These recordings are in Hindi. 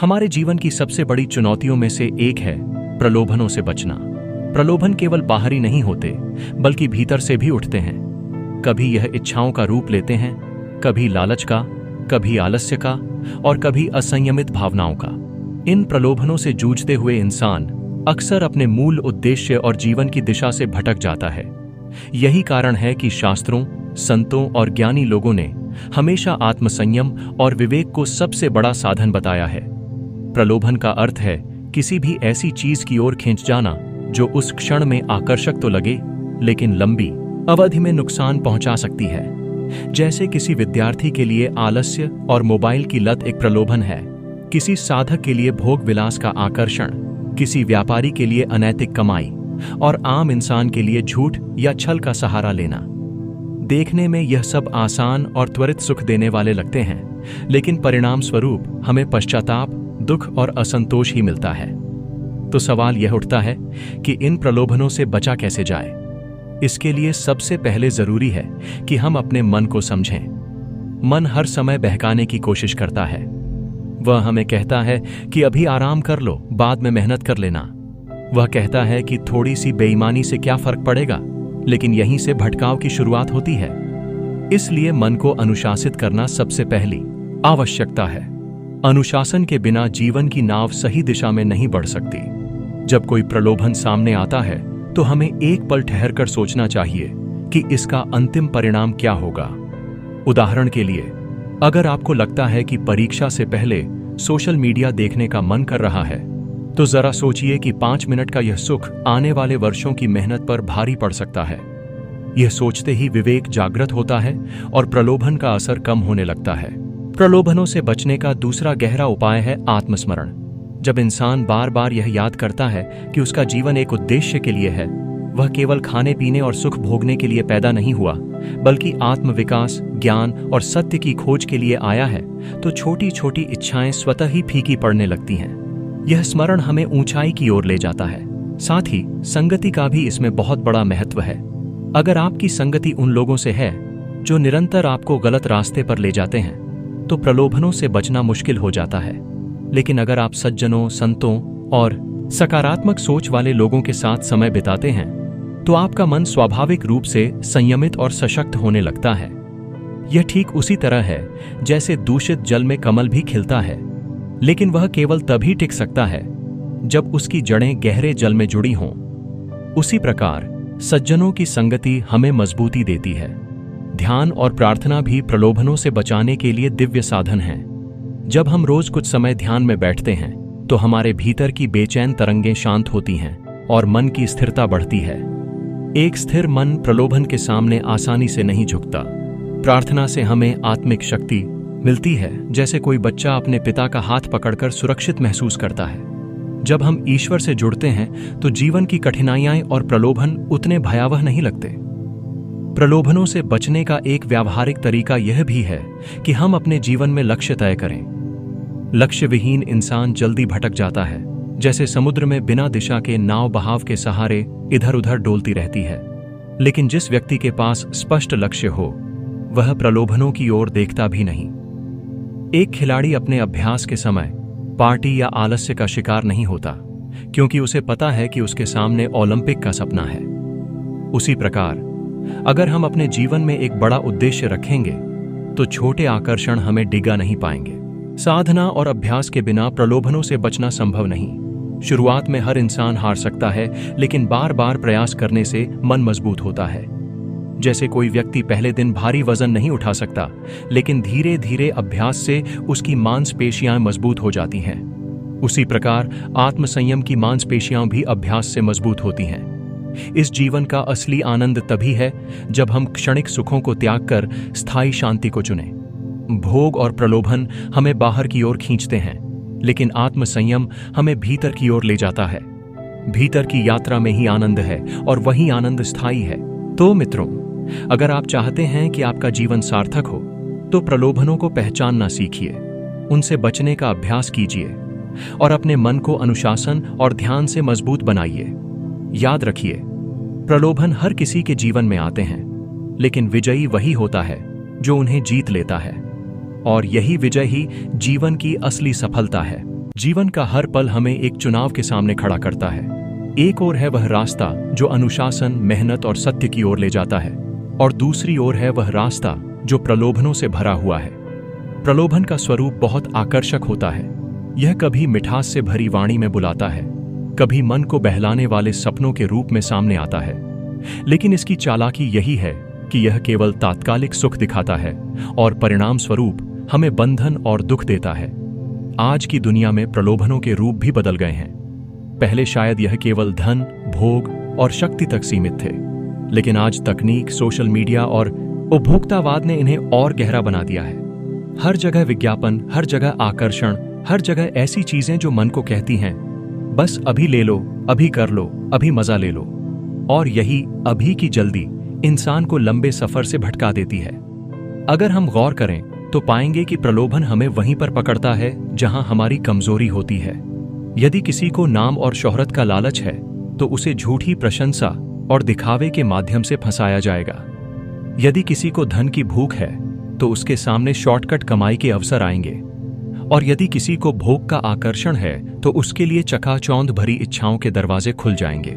हमारे जीवन की सबसे बड़ी चुनौतियों में से एक है प्रलोभनों से बचना। प्रलोभन केवल बाहरी नहीं होते, बल्कि भीतर से भी उठते हैं। कभी यह इच्छाओं का रूप लेते हैं, कभी लालच का, कभी आलस्य का और कभी असंयमित भावनाओं का। इन प्रलोभनों से जूझते हुए इंसान अक्सर अपने मूल उद्देश्य और जीवन की दिशा से भटक जाता है। यही कारण है कि शास्त्रों, संतों और ज्ञानी लोगों ने हमेशा आत्मसंयम और विवेक को सबसे बड़ा साधन बताया है। प्रलोभन का अर्थ है किसी भी ऐसी चीज की ओर खींच जाना जो उस क्षण में आकर्षक तो लगे, लेकिन लंबी अवधि में नुकसान पहुंचा सकती है। जैसे किसी विद्यार्थी के लिए आलस्य और मोबाइल की लत एक प्रलोभन है, किसी साधक के लिए भोग विलास का आकर्षण, किसी व्यापारी के लिए अनैतिक कमाई और आम इंसान के लिए झूठ या छल का सहारा लेना। देखने में यह सब आसान और त्वरित सुख देने वाले लगते हैं, लेकिन परिणाम स्वरूप हमें पश्चाताप, दुख और असंतोष ही मिलता है। तो सवाल यह उठता है कि इन प्रलोभनों से बचा कैसे जाए। इसके लिए सबसे पहले जरूरी है कि हम अपने मन को समझें। मन हर समय बहकाने की कोशिश करता है। वह हमें कहता है कि अभी आराम कर लो, बाद में मेहनत कर लेना। वह कहता है कि थोड़ी सी बेईमानी से क्या फर्क पड़ेगा, लेकिन यहीं से भटकाव की शुरुआत होती है। इसलिए मन को अनुशासित करना सबसे पहली आवश्यकता है। अनुशासन के बिना जीवन की नाव सही दिशा में नहीं बढ़ सकती। जब कोई प्रलोभन सामने आता है तो हमें एक पल ठहरकर सोचना चाहिए कि इसका अंतिम परिणाम क्या होगा। उदाहरण के लिए, अगर आपको लगता है कि परीक्षा से पहले सोशल मीडिया देखने का मन कर रहा है, तो जरा सोचिए कि 5 मिनट का यह सुख आने वाले वर्षों की मेहनत पर भारी पड़ सकता है। यह सोचते ही विवेक जागृत होता है और प्रलोभन का असर कम होने लगता है। प्रलोभनों से बचने का दूसरा गहरा उपाय है आत्मस्मरण। जब इंसान बार बार यह याद करता है कि उसका जीवन एक उद्देश्य के लिए है, वह केवल खाने पीने और सुख भोगने के लिए पैदा नहीं हुआ, बल्कि आत्मविकास, ज्ञान और सत्य की खोज के लिए आया है, तो छोटी छोटी इच्छाएं स्वतः ही फीकी पड़ने लगती हैं। यह स्मरण हमें ऊंचाई की ओर ले जाता है। साथ ही संगति का भी इसमें बहुत बड़ा महत्व है। अगर आपकी संगति उन लोगों से है जो निरंतर आपको गलत रास्ते पर ले जाते हैं, तो प्रलोभनों से बचना मुश्किल हो जाता है। लेकिन अगर आप सज्जनों, संतों और सकारात्मक सोच वाले लोगों के साथ समय बिताते हैं, तो आपका मन स्वाभाविक रूप से संयमित और सशक्त होने लगता है। यह ठीक उसी तरह है जैसे दूषित जल में कमल भी खिलता है, लेकिन वह केवल तभी टिक सकता है जब उसकी जड़ें गहरे जल में जुड़ी हों। उसी प्रकार सज्जनों की संगति हमें मजबूती देती है। ध्यान और प्रार्थना भी प्रलोभनों से बचाने के लिए दिव्य साधन हैं। जब हम रोज कुछ समय ध्यान में बैठते हैं, तो हमारे भीतर की बेचैन तरंगें शांत होती हैं और मन की स्थिरता बढ़ती है। एक स्थिर मन प्रलोभन के सामने आसानी से नहीं झुकता। प्रार्थना से हमें आत्मिक शक्ति मिलती है, जैसे कोई बच्चा अपने पिता का हाथ पकड़कर सुरक्षित महसूस करता है। जब हम ईश्वर से जुड़ते हैं, तो जीवन की कठिनाइयां और प्रलोभन उतने भयावह नहीं लगते। प्रलोभनों से बचने का एक व्यावहारिक तरीका यह भी है कि हम अपने जीवन में लक्ष्य तय करें। लक्ष्य विहीन इंसान जल्दी भटक जाता है, जैसे समुद्र में बिना दिशा के नाव बहाव के सहारे इधर उधर डोलती रहती है। लेकिन जिस व्यक्ति के पास स्पष्ट लक्ष्य हो, वह प्रलोभनों की ओर देखता भी नहीं। एक खिलाड़ी अपने अभ्यास के समय पार्टी या आलस्य का शिकार नहीं होता, क्योंकि उसे पता है कि उसके सामने ओलंपिक का सपना है। उसी प्रकार अगर हम अपने जीवन में एक बड़ा उद्देश्य रखेंगे, तो छोटे आकर्षण हमें डिगा नहीं पाएंगे। साधना और अभ्यास के बिना प्रलोभनों से बचना संभव नहीं। शुरुआत में हर इंसान हार सकता है, लेकिन बार बार प्रयास करने से मन मजबूत होता है। जैसे कोई व्यक्ति पहले दिन भारी वजन नहीं उठा सकता, लेकिन धीरे धीरे अभ्यास से उसकी मांसपेशियां मजबूत हो जाती हैं। उसी प्रकार आत्मसंयम की मांसपेशियां भी अभ्यास से मजबूत होती हैं। इस जीवन का असली आनंद तभी है जब हम क्षणिक सुखों को त्याग कर स्थायी शांति को चुनें। भोग और प्रलोभन हमें बाहर की ओर खींचते हैं, लेकिन आत्मसंयम हमें भीतर की ओर ले जाता है। भीतर की यात्रा में ही आनंद है और वही आनंद स्थायी है। तो मित्रों, अगर आप चाहते हैं कि आपका जीवन सार्थक हो, तो प्रलोभनों को पहचानना सीखिए, उनसे बचने का अभ्यास कीजिए और अपने मन को अनुशासन और ध्यान से मजबूत बनाइए। याद रखिए, प्रलोभन हर किसी के जीवन में आते हैं, लेकिन विजयी वही होता है जो उन्हें जीत लेता है, और यही विजय ही जीवन की असली सफलता है। जीवन का हर पल हमें एक चुनाव के सामने खड़ा करता है। एक ओर है वह रास्ता जो अनुशासन, मेहनत और सत्य की ओर ले जाता है, और दूसरी ओर है वह रास्ता जो प्रलोभनों से भरा हुआ है। प्रलोभन का स्वरूप बहुत आकर्षक होता है। यह कभी मिठास से भरी वाणी में बुलाता है, कभी मन को बहलाने वाले सपनों के रूप में सामने आता है। लेकिन इसकी चालाकी यही है कि यह केवल तात्कालिक सुख दिखाता है और परिणाम स्वरूप हमें बंधन और दुख देता है। आज की दुनिया में प्रलोभनों के रूप भी बदल गए हैं। पहले शायद यह केवल धन, भोग और शक्ति तक सीमित थे, लेकिन आज तकनीक, सोशल मीडिया और उपभोक्तावाद ने इन्हें और गहरा बना दिया है। हर जगह विज्ञापन, हर जगह आकर्षण, हर जगह ऐसी चीजें जो मन को कहती हैं, बस अभी ले लो, अभी कर लो, अभी मजा ले लो। और यही अभी की जल्दी इंसान को लंबे सफर से भटका देती है। अगर हम गौर करें तो पाएंगे कि प्रलोभन हमें वहीं पर पकड़ता है जहां हमारी कमजोरी होती है। यदि किसी को नाम और शोहरत का लालच है तो उसे झूठी प्रशंसा और दिखावे के माध्यम से फंसाया जाएगा। यदि किसी को धन की भूख है तो उसके सामने शॉर्टकट कमाई के अवसर आएंगे, और यदि किसी को भोग का आकर्षण है तो उसके लिए चकाचौंध भरी इच्छाओं के दरवाजे खुल जाएंगे।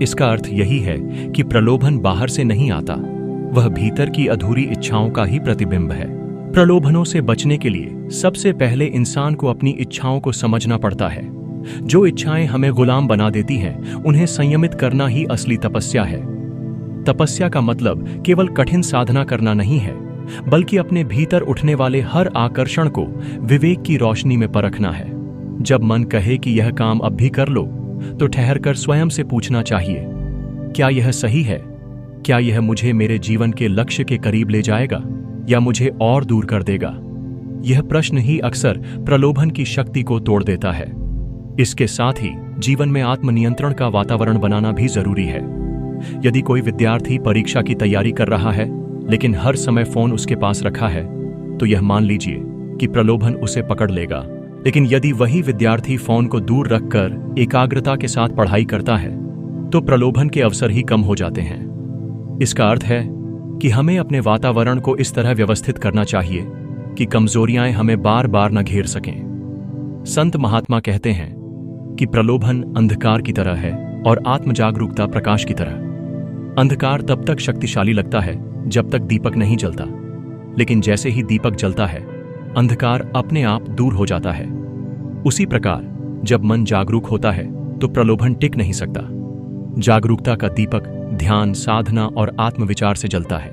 इसका अर्थ यही है कि प्रलोभन बाहर से नहीं आता, वह भीतर की अधूरी इच्छाओं का ही प्रतिबिंब है। प्रलोभनों से बचने के लिए सबसे पहले इंसान को अपनी इच्छाओं को समझना पड़ता है। जो इच्छाएं हमें गुलाम बना देती हैं, उन्हें संयमित करना ही असली तपस्या है। तपस्या का मतलब केवल कठिन साधना करना नहीं है, बल्कि अपने भीतर उठने वाले हर आकर्षण को विवेक की रोशनी में परखना है। जब मन कहे कि यह काम अब भी कर लो, तो ठहरकर स्वयं से पूछना चाहिए, क्या यह सही है? क्या यह मुझे मेरे जीवन के लक्ष्य के करीब ले जाएगा या मुझे और दूर कर देगा? यह प्रश्न ही अक्सर प्रलोभन की शक्ति को तोड़ देता है। इसके साथ ही जीवन में आत्मनियंत्रण का वातावरण बनाना भी जरूरी है। यदि कोई विद्यार्थी परीक्षा की तैयारी कर रहा है लेकिन हर समय फोन उसके पास रखा है, तो यह मान लीजिए कि प्रलोभन उसे पकड़ लेगा। लेकिन यदि वही विद्यार्थी फोन को दूर रखकर एकाग्रता के साथ पढ़ाई करता है, तो प्रलोभन के अवसर ही कम हो जाते हैं। इसका अर्थ है कि हमें अपने वातावरण को इस तरह व्यवस्थित करना चाहिए कि कमजोरियां हमें बार बार न घेर सकें। संत महात्मा कहते हैं कि प्रलोभन अंधकार की तरह है और आत्मजागरूकता प्रकाश की तरह। अंधकार तब तक शक्तिशाली लगता है जब तक दीपक नहीं जलता, लेकिन जैसे ही दीपक जलता है, अंधकार अपने आप दूर हो जाता है। उसी प्रकार जब मन जागरूक होता है तो प्रलोभन टिक नहीं सकता। जागरूकता का दीपक ध्यान, साधना और आत्मविचार से जलता है।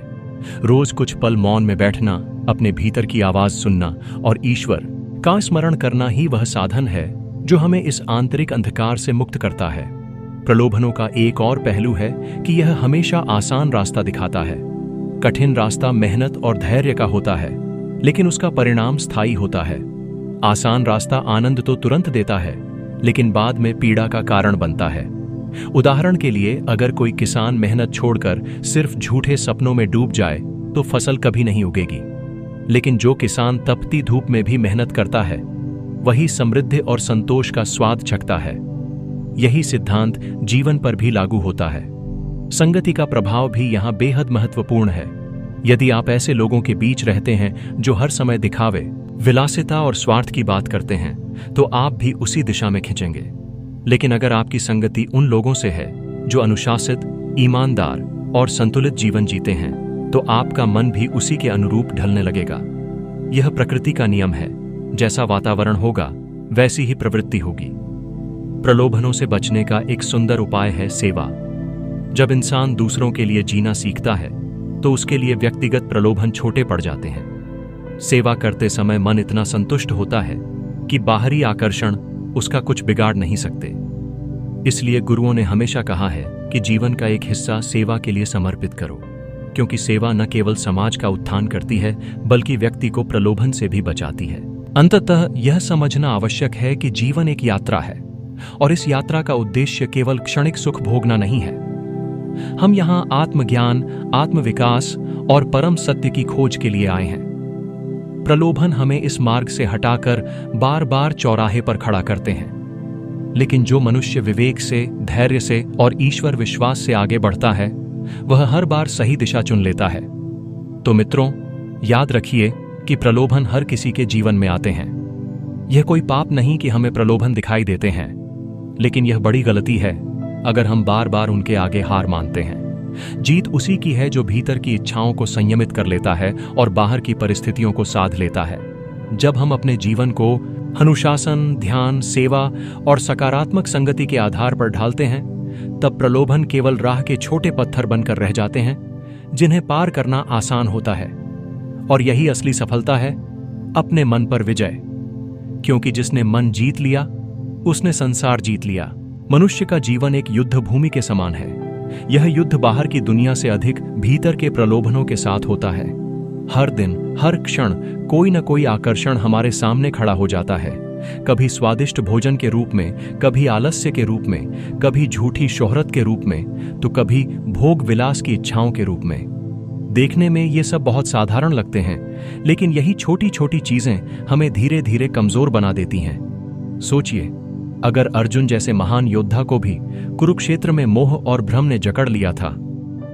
रोज कुछ पल मौन में बैठना, अपने भीतर की आवाज सुनना और ईश्वर का स्मरण करना ही वह साधन है जो हमें इस आंतरिक अंधकार से मुक्त करता है। प्रलोभनों का एक और पहलू है कि यह हमेशा आसान रास्ता दिखाता है। कठिन रास्ता मेहनत और धैर्य का होता है, लेकिन उसका परिणाम स्थायी होता है। आसान रास्ता आनंद तो तुरंत देता है, लेकिन बाद में पीड़ा का कारण बनता है। उदाहरण के लिए, अगर कोई किसान मेहनत छोड़कर सिर्फ झूठे सपनों में डूब जाए तो फसल कभी नहीं उगेगी। लेकिन जो किसान तपती धूप में भी मेहनत करता है, वही समृद्धि और संतोष का स्वाद चखता है। यही सिद्धांत जीवन पर भी लागू होता है। संगति का प्रभाव भी यहाँ बेहद महत्वपूर्ण है। यदि आप ऐसे लोगों के बीच रहते हैं जो हर समय दिखावे, विलासिता और स्वार्थ की बात करते हैं, तो आप भी उसी दिशा में खिंचेंगे। लेकिन अगर आपकी संगति उन लोगों से है जो अनुशासित, ईमानदार और संतुलित जीवन जीते हैं, तो आपका मन भी उसी के अनुरूप ढलने लगेगा। यह प्रकृति का नियम है, जैसा वातावरण होगा वैसी ही प्रवृत्ति होगी। प्रलोभनों से बचने का एक सुंदर उपाय है सेवा। जब इंसान दूसरों के लिए जीना सीखता है तो उसके लिए व्यक्तिगत प्रलोभन छोटे पड़ जाते हैं। सेवा करते समय मन इतना संतुष्ट होता है कि बाहरी आकर्षण उसका कुछ बिगाड़ नहीं सकते। इसलिए गुरुओं ने हमेशा कहा है कि जीवन का एक हिस्सा सेवा के लिए समर्पित करो, क्योंकि सेवा न केवल समाज का उत्थान करती है, बल्कि व्यक्ति को प्रलोभन से भी बचाती है। अंततः यह समझना आवश्यक है कि जीवन एक यात्रा है, और इस यात्रा का उद्देश्य केवल क्षणिक सुख भोगना नहीं है। हम यहाँ आत्मज्ञान, आत्मविकास और परम सत्य की खोज के लिए आए हैं। प्रलोभन हमें इस मार्ग से हटाकर बार बार चौराहे पर खड़ा करते हैं, लेकिन जो मनुष्य विवेक से, धैर्य से और ईश्वर विश्वास से आगे बढ़ता है, वह हर बार सही दिशा चुन लेता है। तो मित्रों, याद रखिए कि प्रलोभन हर किसी के जीवन में आते हैं, यह कोई पाप नहीं कि हमें प्रलोभन दिखाई देते हैं, लेकिन यह बड़ी गलती है अगर हम बार बार उनके आगे हार मानते हैं। जीत उसी की है जो भीतर की इच्छाओं को संयमित कर लेता है और बाहर की परिस्थितियों को साध लेता है। जब हम अपने जीवन को अनुशासन, ध्यान, सेवा और सकारात्मक संगति के आधार पर ढालते हैं, तब प्रलोभन केवल राह के छोटे पत्थर बनकर रह जाते हैं जिन्हें पार करना आसान होता है। और यही असली सफलता है, अपने मन पर विजय। क्योंकि जिसने मन जीत लिया उसने संसार जीत लिया। मनुष्य का जीवन एक युद्ध भूमि के समान है। यह युद्ध बाहर की दुनिया से अधिक भीतर के प्रलोभनों के साथ होता है। हर दिन, हर क्षण कोई न कोई आकर्षण हमारे सामने खड़ा हो जाता है। कभी स्वादिष्ट भोजन के रूप में, कभी आलस्य के रूप में, कभी झूठी शोहरत के रूप में, तो कभी भोग विलास की इच्छाओं के रूप में। देखने में ये सब बहुत साधारण लगते हैं, लेकिन यही छोटी छोटी चीजें हमें धीरे धीरे कमजोर बना देती हैं। सोचिए, अगर अर्जुन जैसे महान योद्धा को भी कुरुक्षेत्र में मोह और भ्रम ने जकड़ लिया था,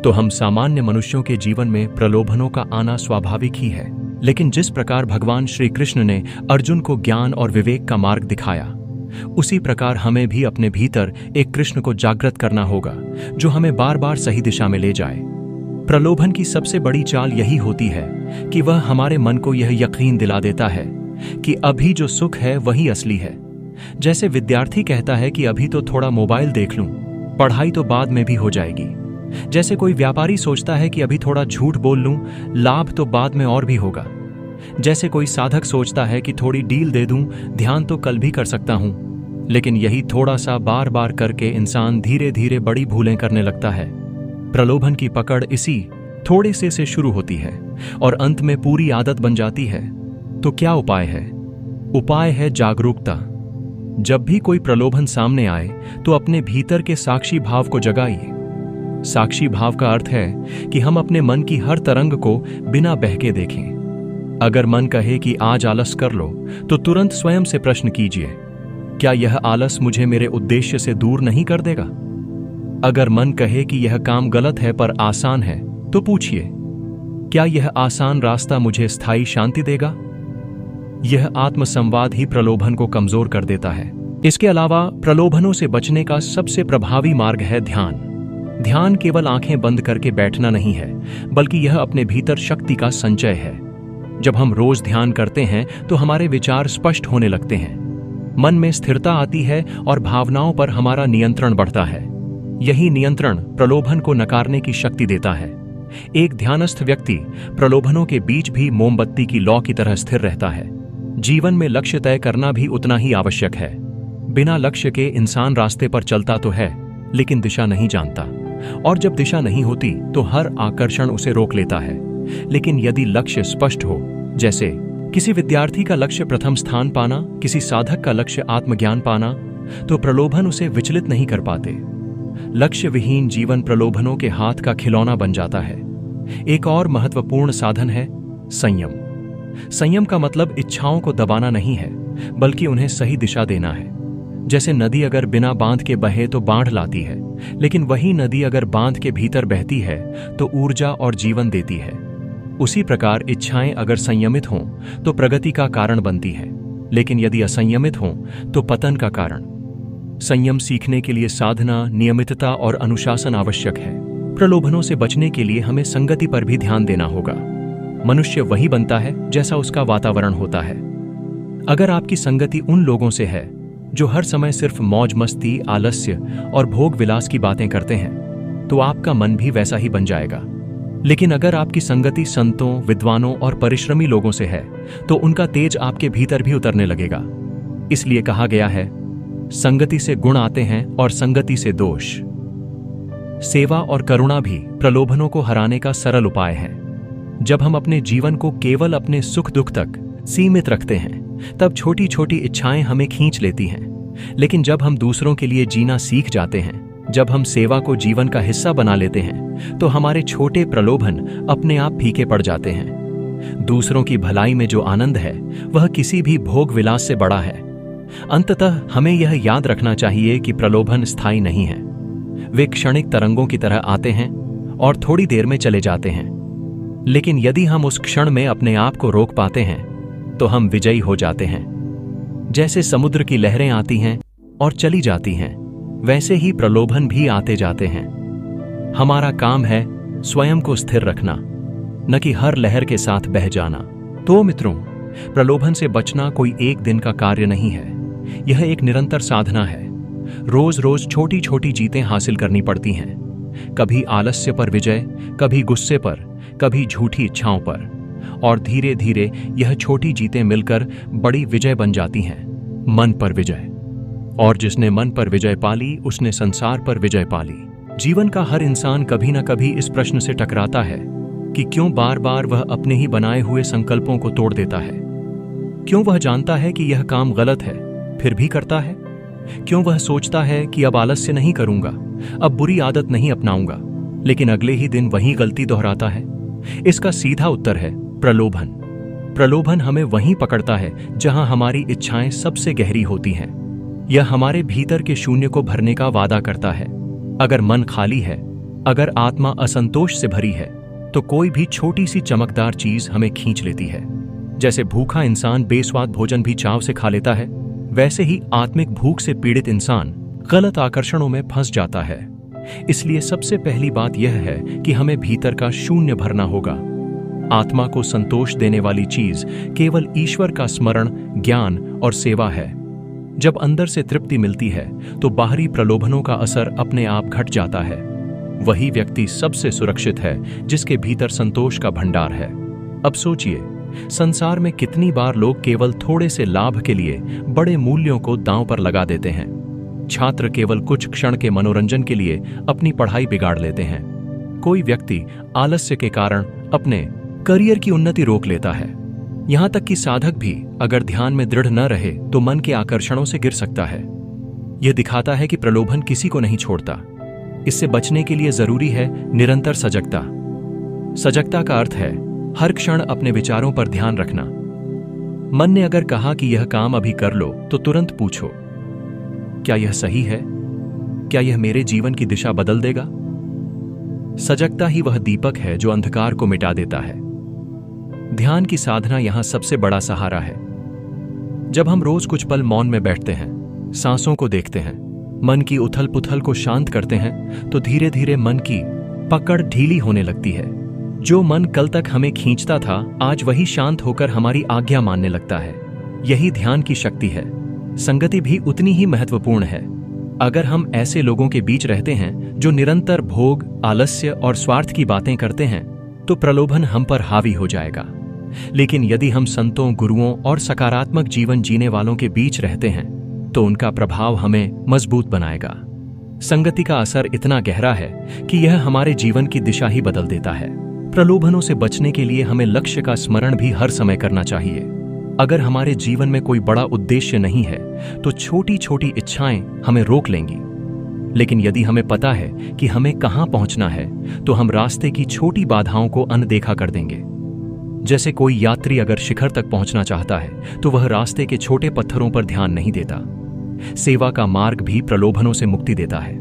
तो हम सामान्य मनुष्यों के जीवन में प्रलोभनों का आना स्वाभाविक ही है। लेकिन जिस प्रकार भगवान श्री कृष्ण ने अर्जुन को ज्ञान और विवेक का मार्ग दिखाया, उसी प्रकार हमें भी अपने भीतर एक कृष्ण को जागृत करना होगा जो हमें बार बार सही दिशा में ले जाए। प्रलोभन की सबसे बड़ी चाल यही होती है कि वह हमारे मन को यह यकीन दिला देता है कि अभी जो सुख है वही असली है। जैसे विद्यार्थी कहता है कि अभी तो थोड़ा मोबाइल देख लूं, पढ़ाई तो बाद में भी हो जाएगी। जैसे कोई व्यापारी सोचता है कि अभी थोड़ा झूठ बोल लूं, लाभ तो बाद में और भी होगा। जैसे कोई साधक सोचता है कि थोड़ी डील दे दूं, ध्यान तो कल भी कर सकता हूं। लेकिन यही थोड़ा सा बार बार करके इंसान धीरे धीरे बड़ी भूलें करने लगता है। प्रलोभन की पकड़ इसी थोड़े से शुरू होती है और अंत में पूरी आदत बन जाती है। तो क्या उपाय है? उपाय है जागरूकता। जब भी कोई प्रलोभन सामने आए तो अपने भीतर के साक्षी भाव को जगाइए। साक्षी भाव का अर्थ है कि हम अपने मन की हर तरंग को बिना बहके देखें। अगर मन कहे कि आज आलस कर लो, तो तुरंत स्वयं से प्रश्न कीजिए, क्या यह आलस मुझे मेरे उद्देश्य से दूर नहीं कर देगा? अगर मन कहे कि यह काम गलत है पर आसान है, तो पूछिए, क्या यह आसान रास्ता मुझे स्थायी शांति देगा? यह आत्मसंवाद ही प्रलोभन को कमजोर कर देता है। इसके अलावा प्रलोभनों से बचने का सबसे प्रभावी मार्ग है ध्यान। ध्यान केवल आंखें बंद करके बैठना नहीं है, बल्कि यह अपने भीतर शक्ति का संचय है। जब हम रोज ध्यान करते हैं तो हमारे विचार स्पष्ट होने लगते हैं, मन में स्थिरता आती है और भावनाओं पर हमारा नियंत्रण बढ़ता है। यही नियंत्रण प्रलोभन को नकारने की शक्ति देता है। एक ध्यानस्थ व्यक्ति प्रलोभनों के बीच भी मोमबत्ती की लौ की तरह स्थिर रहता है। जीवन में लक्ष्य तय करना भी उतना ही आवश्यक है। बिना लक्ष्य के इंसान रास्ते पर चलता तो है, लेकिन दिशा नहीं जानता, और जब दिशा नहीं होती तो हर आकर्षण उसे रोक लेता है। लेकिन यदि लक्ष्य स्पष्ट हो, जैसे किसी विद्यार्थी का लक्ष्य प्रथम स्थान पाना, किसी साधक का लक्ष्य आत्मज्ञान पाना, तो प्रलोभन उसे विचलित नहीं कर पाते। लक्ष्य विहीन जीवन प्रलोभनों के हाथ का खिलौना बन जाता है। एक और महत्वपूर्ण साधन है संयम। संयम का मतलब इच्छाओं को दबाना नहीं है, बल्कि उन्हें सही दिशा देना है। जैसे नदी अगर बिना बांध के बहे तो बाढ़ लाती है, लेकिन वही नदी अगर बांध के भीतर बहती है तो ऊर्जा और जीवन देती है। उसी प्रकार इच्छाएं अगर संयमित हों तो प्रगति का कारण बनती है, लेकिन यदि असंयमित हों तो पतन का कारण। संयम सीखने के लिए साधना, नियमितता और अनुशासन आवश्यक है। प्रलोभनों से बचने के लिए हमें संगति पर भी ध्यान देना होगा। मनुष्य वही बनता है जैसा उसका वातावरण होता है। अगर आपकी संगति उन लोगों से है जो हर समय सिर्फ मौज मस्ती, आलस्य और भोग विलास की बातें करते हैं, तो आपका मन भी वैसा ही बन जाएगा। लेकिन अगर आपकी संगति संतों, विद्वानों और परिश्रमी लोगों से है, तो उनका तेज आपके भीतर भी उतरने लगेगा। इसलिए कहा गया है, संगति से गुण आते हैं और संगति से दोष। सेवा और करुणा भी प्रलोभनों को हराने का सरल उपाय है। जब हम अपने जीवन को केवल अपने सुख दुख तक सीमित रखते हैं, तब छोटी छोटी इच्छाएं हमें खींच लेती हैं। लेकिन जब हम दूसरों के लिए जीना सीख जाते हैं, जब हम सेवा को जीवन का हिस्सा बना लेते हैं, तो हमारे छोटे प्रलोभन अपने आप फीके पड़ जाते हैं। दूसरों की भलाई में जो आनंद है, वह किसी भी भोग विलास से बड़ा है। अंततः हमें यह याद रखना चाहिए कि प्रलोभन स्थायी नहीं है। वे क्षणिक तरंगों की तरह आते हैं और थोड़ी देर में चले जाते हैं। लेकिन यदि हम उस क्षण में अपने आप को रोक पाते हैं, तो हम विजयी हो जाते हैं। जैसे समुद्र की लहरें आती हैं और चली जाती हैं, वैसे ही प्रलोभन भी आते जाते हैं। हमारा काम है स्वयं को स्थिर रखना, न कि हर लहर के साथ बह जाना। तो मित्रों, प्रलोभन से बचना कोई एक दिन का कार्य नहीं है, यह एक निरंतर साधना है। रोज रोज छोटी छोटी जीतें हासिल करनी पड़ती हैं, कभी आलस्य पर विजय, कभी गुस्से पर, कभी झूठी इच्छाओं पर, और धीरे धीरे यह छोटी जीतें मिलकर बड़ी विजय बन जाती हैं, मन पर विजय। और जिसने मन पर विजय पाली, उसने संसार पर विजय पाली। जीवन का हर इंसान कभी न कभी इस प्रश्न से टकराता है कि क्यों बार बार वह अपने ही बनाए हुए संकल्पों को तोड़ देता है। क्यों वह जानता है कि यह काम गलत है, फिर भी करता है। क्यों वह सोचता है कि अब आलस्य नहीं करूंगा, अब बुरी आदत नहीं अपनाऊंगा, लेकिन अगले ही दिन वही गलती दोहराता है। इसका सीधा उत्तर है प्रलोभन। प्रलोभन हमें वहीं पकड़ता है जहां हमारी इच्छाएं सबसे गहरी होती हैं। यह हमारे भीतर के शून्य को भरने का वादा करता है। अगर मन खाली है, अगर आत्मा असंतोष से भरी है, तो कोई भी छोटी सी चमकदार चीज हमें खींच लेती है। जैसे भूखा इंसान बेस्वाद भोजन भी चाव से खा लेता है, वैसे ही आत्मिक भूख से पीड़ित इंसान गलत आकर्षणों में फंस जाता है। इसलिए सबसे पहली बात यह है कि हमें भीतर का शून्य भरना होगा। आत्मा को संतोष देने वाली चीज केवल ईश्वर का स्मरण, ज्ञान और सेवा है। जब अंदर से तृप्ति मिलती है तो बाहरी प्रलोभनों का असर अपने आप घट जाता है। वही व्यक्ति सबसे सुरक्षित है जिसके भीतर संतोष का भंडार है। अब सोचिए, संसार में कितनी बार लोग केवल थोड़े से लाभ के लिए बड़े मूल्यों को दांव पर लगा देते हैं। छात्र केवल कुछ क्षण के मनोरंजन के लिए अपनी पढ़ाई बिगाड़ लेते हैं। कोई व्यक्ति आलस्य के कारण अपने करियर की उन्नति रोक लेता है। यहां तक कि साधक भी अगर ध्यान में दृढ़ न रहे तो मन के आकर्षणों से गिर सकता है। यह दिखाता है कि प्रलोभन किसी को नहीं छोड़ता। इससे बचने के लिए जरूरी है निरंतर सजगता। सजगता का अर्थ है हर क्षण अपने विचारों पर ध्यान रखना। मन ने अगर कहा कि यह काम अभी कर लो, तो तुरंत पूछो, क्या यह सही है? क्या यह मेरे जीवन की दिशा बदल देगा? सजगता ही वह दीपक है जो अंधकार को मिटा देता है। ध्यान की साधना यहां सबसे बड़ा सहारा है। जब हम रोज कुछ पल मौन में बैठते हैं, सांसों को देखते हैं, मन की उथल पुथल को शांत करते हैं, तो धीरे धीरे मन की पकड़ ढीली होने लगती है। जो मन कल तक हमें खींचता था, आज वही शांत होकर हमारी आज्ञा मानने लगता है। यही ध्यान की शक्ति है। संगति भी उतनी ही महत्वपूर्ण है। अगर हम ऐसे लोगों के बीच रहते हैं जो निरंतर भोग, आलस्य और स्वार्थ की बातें करते हैं, तो प्रलोभन हम पर हावी हो जाएगा। लेकिन यदि हम संतों, गुरुओं और सकारात्मक जीवन जीने वालों के बीच रहते हैं, तो उनका प्रभाव हमें मजबूत बनाएगा। संगति का असर इतना गहरा है कि यह हमारे जीवन की दिशा ही बदल देता है। प्रलोभनों से बचने के लिए हमें लक्ष्य का स्मरण भी हर समय करना चाहिए। अगर हमारे जीवन में कोई बड़ा उद्देश्य नहीं है, तो छोटी छोटी इच्छाएं हमें रोक लेंगी। लेकिन यदि हमें पता है कि हमें कहां पहुंचना है, तो हम रास्ते की छोटी बाधाओं को अनदेखा कर देंगे। जैसे कोई यात्री अगर शिखर तक पहुंचना चाहता है, तो वह रास्ते के छोटे पत्थरों पर ध्यान नहीं देता। सेवा का मार्ग भी प्रलोभनों से मुक्ति देता है।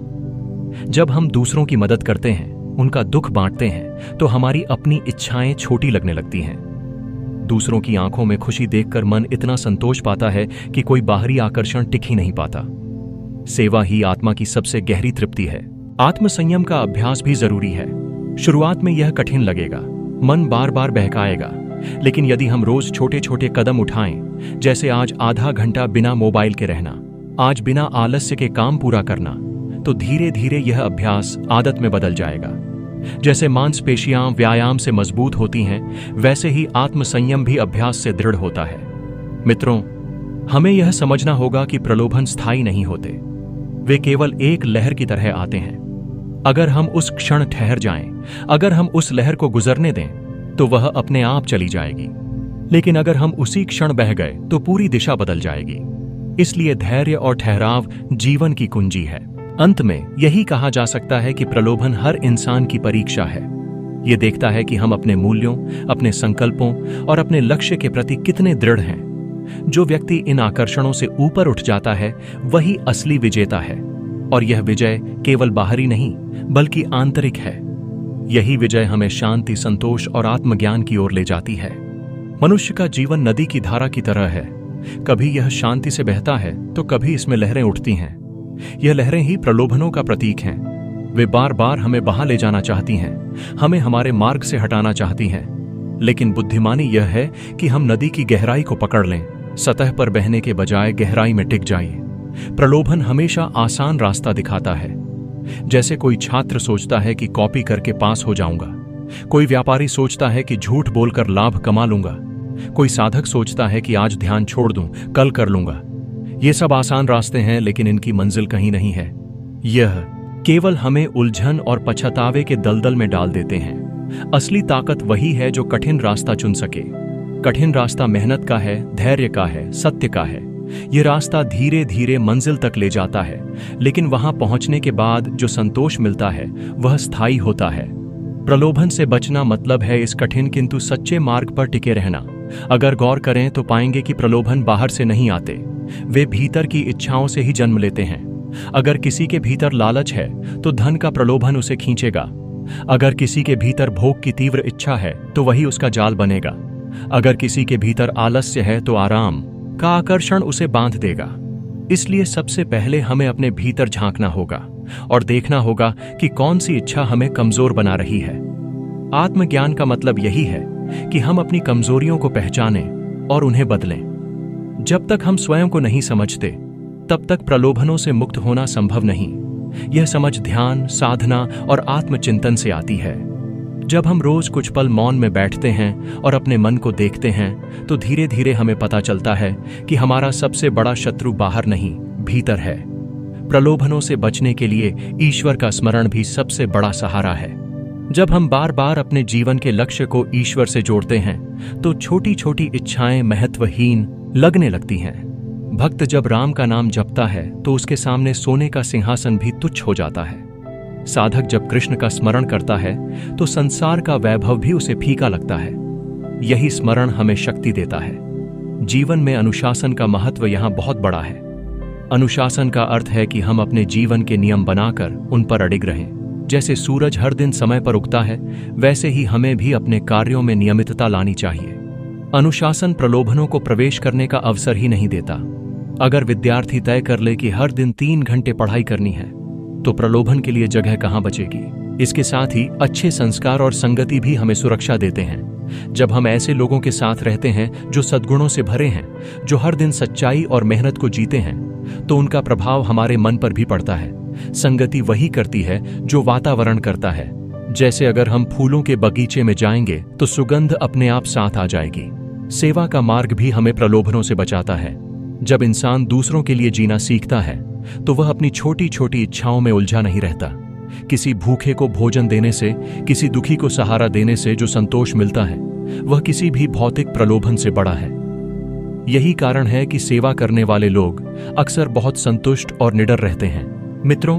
जब हम दूसरों की मदद करते हैं, उनका दुख बांटते हैं, तो हमारी अपनी इच्छाएं छोटी लगने लगती हैं। दूसरों की आंखों में खुशी देखकर मन इतना संतोष पाता है कि कोई बाहरी आकर्षण टिक ही नहीं पाता। सेवा ही आत्मा की सबसे गहरी तृप्ति है। आत्मसंयम का अभ्यास भी जरूरी है। शुरुआत में यह कठिन लगेगा, मन बार बार बहकाएगा, लेकिन यदि हम रोज छोटे छोटे कदम उठाएं, जैसे आज आधा घंटा बिना मोबाइल के रहना, आज बिना आलस्य के काम पूरा करना, तो धीरे धीरे यह अभ्यास आदत में बदल जाएगा। जैसे मांसपेशियां व्यायाम से मजबूत होती हैं, वैसे ही आत्मसंयम भी अभ्यास से दृढ़ होता है। मित्रों, हमें यह समझना होगा कि प्रलोभन स्थायी नहीं होते। वे केवल एक लहर की तरह आते हैं। अगर हम उस क्षण ठहर जाएं, अगर हम उस लहर को गुजरने दें, तो वह अपने आप चली जाएगी। लेकिन अगर हम उसी क्षण बह गए, तो पूरी दिशा बदल जाएगी। इसलिए धैर्य और ठहराव जीवन की कुंजी है। अंत में यही कहा जा सकता है कि प्रलोभन हर इंसान की परीक्षा है। यह देखता है कि हम अपने मूल्यों, अपने संकल्पों और अपने लक्ष्य के प्रति कितने दृढ़ हैं। जो व्यक्ति इन आकर्षणों से ऊपर उठ जाता है, वही असली विजेता है। और यह विजय केवल बाहरी नहीं, बल्कि आंतरिक है। यही विजय हमें शांति, संतोष और आत्मज्ञान की ओर ले जाती है। मनुष्य का जीवन नदी की धारा की तरह है। कभी यह शांति से बहता है तो कभी इसमें लहरें उठती हैं। यह लहरें ही प्रलोभनों का प्रतीक हैं। वे बार बार हमें बहा ले जाना चाहती हैं, हमें हमारे मार्ग से हटाना चाहती हैं। लेकिन बुद्धिमानी यह है कि हम नदी की गहराई को पकड़ लें, सतह पर बहने के बजाय गहराई में टिक जाइए। प्रलोभन हमेशा आसान रास्ता दिखाता है। जैसे कोई छात्र सोचता है कि कॉपी करके पास हो जाऊंगा, कोई व्यापारी सोचता है कि झूठ बोलकर लाभ कमा लूंगा, कोई साधक सोचता है कि आज ध्यान छोड़ दूं, कल कर लूंगा। ये सब आसान रास्ते हैं, लेकिन इनकी मंजिल कहीं नहीं है। यह केवल हमें उलझन और पछतावे के दलदल में डाल देते हैं। असली ताकत वही है जो कठिन रास्ता चुन सके। कठिन रास्ता मेहनत का है, धैर्य का है, सत्य का है। यह रास्ता धीरे धीरे मंजिल तक ले जाता है, लेकिन वहां पहुंचने के बाद जो संतोष मिलता है वह स्थायी होता है। प्रलोभन से बचना मतलब है इस कठिन किंतु सच्चे मार्ग पर टिके रहना। अगर गौर करें तो पाएंगे कि प्रलोभन बाहर से नहीं आते, वे भीतर की इच्छाओं से ही जन्म लेते हैं। अगर किसी के भीतर लालच है तो धन का प्रलोभन उसे खींचेगा। अगर किसी के भीतर भोग की तीव्र इच्छा है तो वही उसका जाल बनेगा। अगर किसी के भीतर आलस्य है तो आराम का आकर्षण उसे बांध देगा। इसलिए सबसे पहले हमें अपने भीतर झांकना होगा और देखना होगा कि कौन सी इच्छा हमें कमजोर बना रही है। आत्मज्ञान का मतलब यही है कि हम अपनी कमजोरियों को पहचानें और उन्हें बदलें। जब तक हम स्वयं को नहीं समझते तब तक प्रलोभनों से मुक्त होना संभव नहीं। यह समझ ध्यान, साधना और आत्मचिंतन से आती है। जब हम रोज कुछ पल मौन में बैठते हैं और अपने मन को देखते हैं तो धीरे धीरे हमें पता चलता है कि हमारा सबसे बड़ा शत्रु बाहर नहीं, भीतर है। प्रलोभनों से बचने के लिए ईश्वर का स्मरण भी सबसे बड़ा सहारा है। जब हम बार बार अपने जीवन के लक्ष्य को ईश्वर से जोड़ते हैं तो छोटी छोटी इच्छाएं महत्वहीन लगने लगती हैं। भक्त जब राम का नाम जपता है तो उसके सामने सोने का सिंहासन भी तुच्छ हो जाता है। साधक जब कृष्ण का स्मरण करता है तो संसार का वैभव भी उसे फीका लगता है। यही स्मरण हमें शक्ति देता है। जीवन में अनुशासन का महत्व यहाँ बहुत बड़ा है। अनुशासन का अर्थ है कि हम अपने जीवन के नियम बनाकर उन पर अडिग रहें। जैसे सूरज हर दिन समय पर उगता है, वैसे ही हमें भी अपने कार्यों में नियमितता लानी चाहिए। अनुशासन प्रलोभनों को प्रवेश करने का अवसर ही नहीं देता। अगर विद्यार्थी तय कर ले कि हर दिन 3 घंटे पढ़ाई करनी है तो प्रलोभन के लिए जगह कहां बचेगी। इसके साथ ही अच्छे संस्कार और संगति भी हमें सुरक्षा देते हैं। जब हम ऐसे लोगों के साथ रहते हैं जो सद्गुणों से भरे हैं, जो हर दिन सच्चाई और मेहनत को जीते हैं, तो उनका प्रभाव हमारे मन पर भी पड़ता है। संगति वही करती है जो वातावरण करता है। जैसे अगर हम फूलों के बगीचे में जाएंगे तो सुगंध अपने आप साथ आ जाएगी। सेवा का मार्ग भी हमें प्रलोभनों से बचाता है। जब इंसान दूसरों के लिए जीना सीखता है तो वह अपनी छोटी छोटी इच्छाओं में उलझा नहीं रहता। किसी भूखे को भोजन देने से, किसी दुखी को सहारा देने से जो संतोष मिलता है वह किसी भी भौतिक प्रलोभन से बड़ा है। यही कारण है कि सेवा करने वाले लोग अक्सर बहुत संतुष्ट और निडर रहते हैं। मित्रों,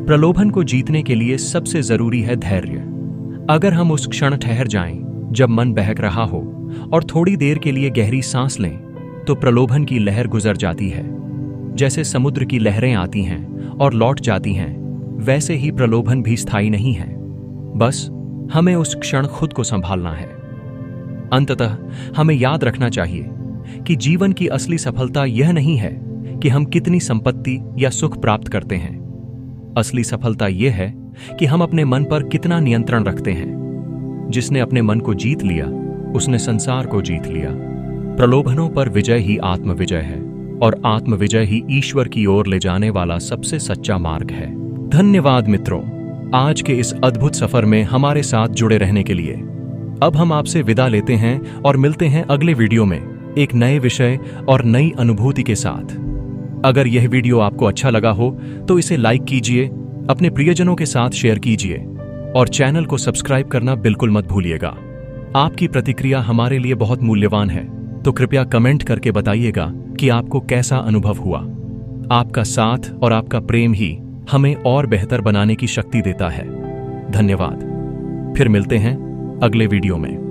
प्रलोभन को जीतने के लिए सबसे जरूरी है धैर्य। अगर हम उस क्षण ठहर जाएं जब मन बहक रहा हो और थोड़ी देर के लिए गहरी सांस लें तो प्रलोभन की लहर गुजर जाती है। जैसे समुद्र की लहरें आती हैं और लौट जाती हैं, वैसे ही प्रलोभन भी स्थायी नहीं है। बस हमें उस क्षण खुद को संभालना है। अंततः हमें याद रखना चाहिए कि जीवन की असली सफलता यह नहीं है कि हम कितनी संपत्ति या सुख प्राप्त करते हैं। असली सफलता यह है कि हम अपने मन पर कितना नियंत्रण रखते हैं। जिसने अपने मन को जीत लिया, उसने संसार को जीत लिया। प्रलोभनों पर विजय ही आत्मविजय है और आत्मविजय ही ईश्वर की ओर ले जाने वाला सबसे सच्चा मार्ग है। धन्यवाद मित्रों, आज के इस अद्भुत सफर में हमारे साथ जुड़े रहने के लिए। अब हम आपसे विदा लेते हैं और मिलते हैं अगले वीडियो में एक नए विषय और नई अनुभूति के साथ। अगर यह वीडियो आपको अच्छा लगा हो तो इसे लाइक कीजिए, अपने प्रियजनों के साथ शेयर कीजिए और चैनल को सब्सक्राइब करना बिल्कुल मत भूलिएगा। आपकी प्रतिक्रिया हमारे लिए बहुत मूल्यवान है, तो कृपया कमेंट करके बताइएगा कि आपको कैसा अनुभव हुआ। आपका साथ और आपका प्रेम ही हमें और बेहतर बनाने की शक्ति देता है। धन्यवाद। फिर मिलते हैं अगले वीडियो में।